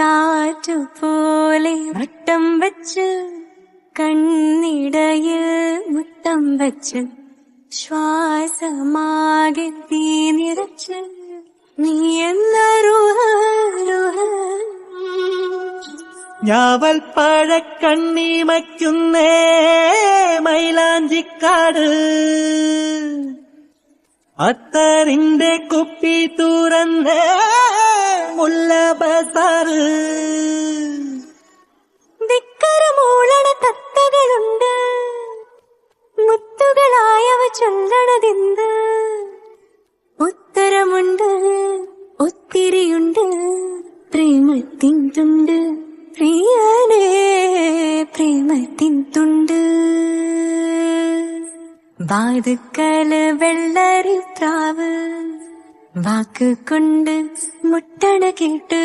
കാറ്റുപോലെ വട്ടം വെച്ച് കണ്ണിടയിൽ മുത്തം വെച്ച് ശ്വാസമാകെ തീ നിറച്ച് നീ ഞാവൽ പഴക്കണ്ണിമയ്ക്കുന്നേ മൈലാഞ്ചിക്കാട് അത്തറിന്റെ കുപ്പി തുറന്നേ മുല്ല ബസാറ് ദിക്കരമൂളണ തത്തകളുണ്ട് മുത്തുകളായവ ചൊല്ലണതെന്ത് ഉത്തരമുണ്ട് ഒത്തിരിയുണ്ട് പ്രേമത്തിൻ തുണ്ട് പ്രിയനേ പ്രേമത്തിൻ തുണ്ട് വാതുക്കല് വെള്ളരി പ്രാവ് വാക്ക് കൊണ്ട് മുട്ടണ കേട്ട്